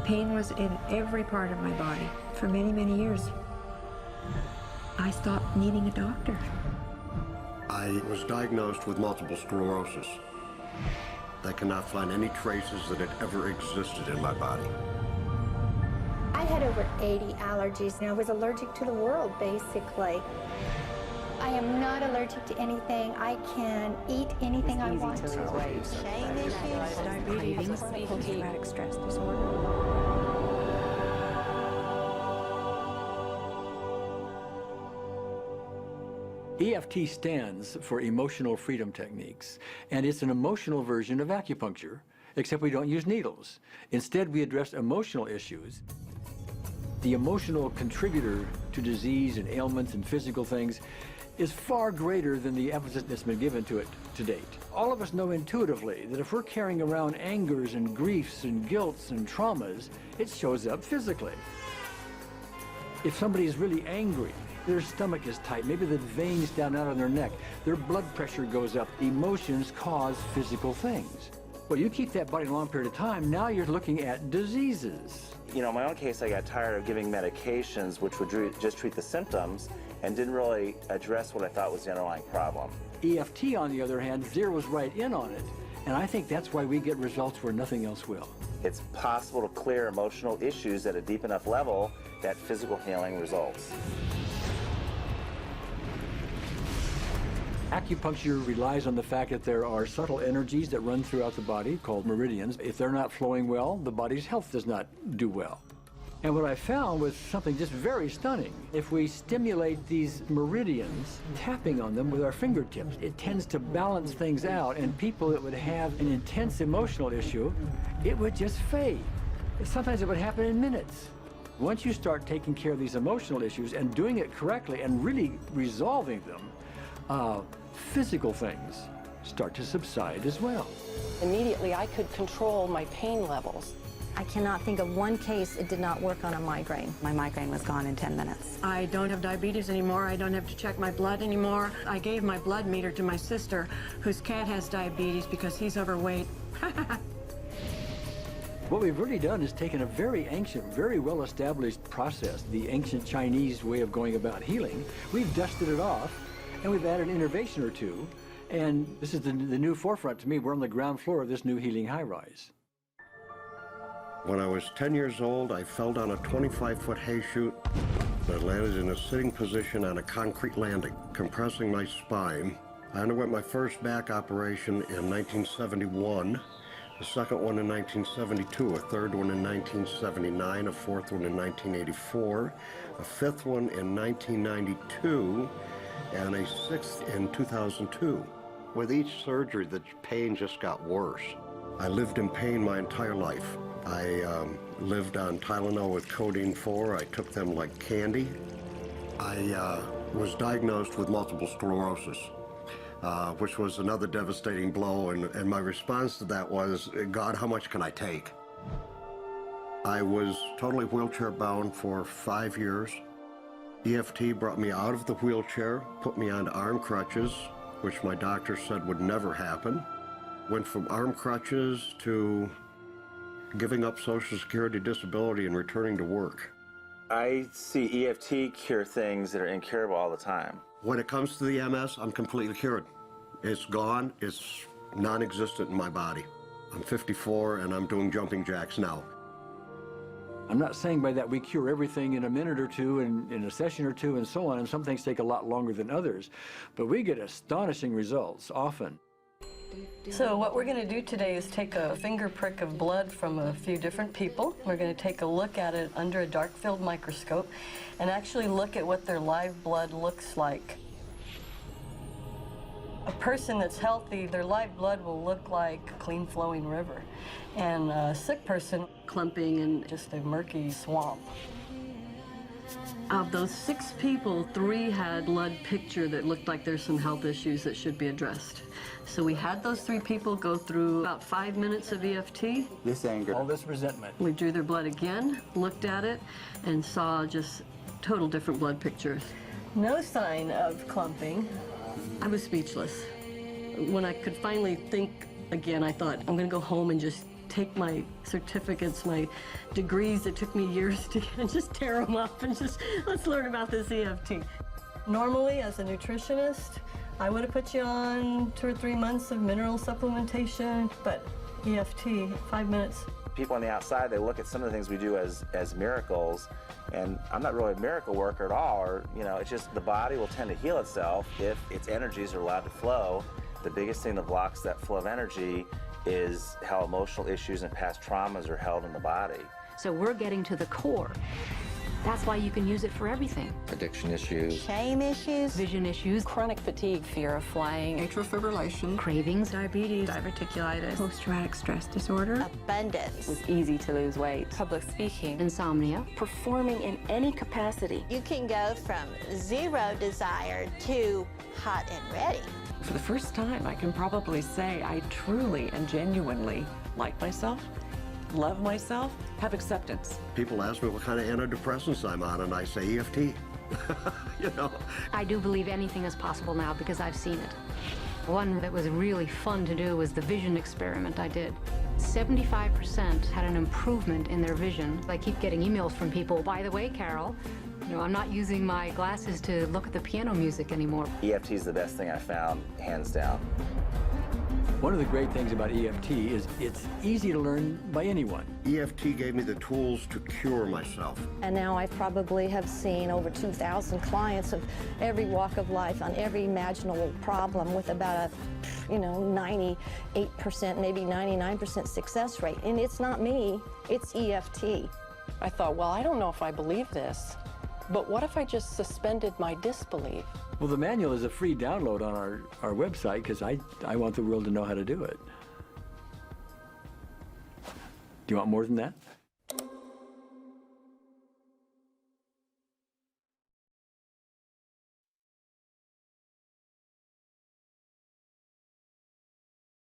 pain was in every part of my body for many, many years. I stopped needing a doctor. I was diagnosed with multiple sclerosis. They cannot find any traces that it ever existed in my body. I had over 80 allergies, and I was allergic to the world, basically. I am not allergic to anything. I can eat anything I want to. Diabetes, post-traumatic stress disorder. EFT stands for Emotional Freedom Techniques, and it's an emotional version of acupuncture, except we don't use needles. Instead, we address emotional issues. The emotional contributor to disease and ailments and physical things is far greater than the emphasis that's been given to it to date. All of us know intuitively that if we're carrying around angers and griefs and guilts and traumas, it shows up physically. If somebody is really angry, their stomach is tight, maybe the veins down out on their neck, their blood pressure goes up. Emotions cause physical things. Well, you keep that body a long period of time, now you're looking at diseases. You know, in my own case, I got tired of giving medications which would just treat the symptoms and didn't really address what I thought was the underlying problem. EFT, on the other hand, zeroes right in on it, and I think that's why we get results where nothing else will. It's possible to clear emotional issues at a deep enough level that physical healing results. Acupuncture relies on the fact that there are subtle energies that run throughout the body called meridians. If they're not flowing well, the body's health does not do well. And what I found was something just very stunning. If we stimulate these meridians, tapping on them with our fingertips, it tends to balance things out, and people that would have an intense emotional issue, it would just fade. Sometimes it would happen in minutes. Once you start taking care of these emotional issues and doing it correctly and really resolving them, physical things start to subside as well. Immediately, I could control my pain levels. I cannot think of one case it did not work on a migraine. My migraine was gone in 10 minutes. I don't have diabetes anymore. I don't have to check my blood anymore. I gave my blood meter to my sister, whose cat has diabetes because he's overweight. What we've really done is taken a very ancient, very well-established process, the ancient Chinese way of going about healing. We've dusted it off, and we've added an innovation or two, and this is the new forefront to me. We're on the ground floor of this new healing high-rise. When I was 10 years old, I fell down a 25-foot hay chute that landed in a sitting position on a concrete landing, compressing my spine. I underwent my first back operation in 1971, a second one in 1972, a third one in 1979, a fourth one in 1984, a fifth one in 1992, and a sixth in 2002. With each surgery, the pain just got worse. I lived in pain my entire life. I lived on Tylenol with codeine 4. I took them like candy. I was diagnosed with multiple sclerosis, which was another devastating blow, and my response to that was, God, how much can I take? I was totally wheelchair bound for 5 years. EFT brought me out of the wheelchair, put me on arm crutches, which my doctor said would never happen. Went from arm crutches to giving up Social Security disability and returning to work. I see EFT cure things that are incurable all the time. When it comes to the MS, I'm completely cured. It's gone, it's non-existent in my body. I'm 54 and I'm doing jumping jacks now. I'm not saying by that we cure everything in a minute or two, and in a session or two, and so on, and some things take a lot longer than others, but we get astonishing results often. So what we're going to do today is take a finger prick of blood from a few different people. We're going to take a look at it under a dark field microscope and actually look at what their live blood looks like. A person that's healthy, their live blood will look like a clean flowing river, and a sick person clumping in just a murky swamp. Of those 6 people, 3 had blood picture that looked like there's some health issues that should be addressed. So we had those 3 people go through about 5 minutes of EFT. This anger. All this resentment. We drew their blood again, looked at it, and saw just total different blood pictures. No sign of clumping. I was speechless. When I could finally think again, I thought, I'm going to go home and just take my certificates, my degrees that took me years to get, and just tear them up and just, let's learn about this EFT. Normally, as a nutritionist, I would have put you on 2 or 3 months of mineral supplementation, but EFT, 5 minutes. People on the outside, they look at some of the things we do as miracles, and I'm not really a miracle worker at all, or, you know, it's just the body will tend to heal itself if its energies are allowed to flow. The biggest thing that blocks that flow of energy is how emotional issues and past traumas are held in the body. So we're getting to the core. That's why you can use it for everything. Addiction issues, Shame issues, Vision issues, chronic fatigue, fear of flying, atrial fibrillation, cravings, Diabetes, diverticulitis, post-traumatic stress disorder. abundance. it was easy to lose weight, public speaking, insomnia. performing in any capacity. You can go from zero desire to hot and ready. For the first time, I can probably say I truly and genuinely like myself, love myself, have acceptance. People ask me what kind of antidepressants I'm on, and I say EFT. You know? I do believe anything is possible now because I've seen it. One that was really fun to do was the vision experiment I did. 75% had an improvement in their vision. I keep getting emails from people, by the way, Carol, you know, I'm not using my glasses to look at the piano music anymore. EFT is the best thing I found, hands down. One of the great things about EFT is it's easy to learn by anyone. EFT gave me the tools to cure myself. And now I probably have seen over 2,000 clients of every walk of life on every imaginable problem with about a, 98%, maybe 99% success rate. And it's not me, it's EFT. I thought, well, I don't know if I believe this, but what if I just suspended my disbelief? Well, the manual is a free download on our website because I want the world to know how to do it. Do you want more than that?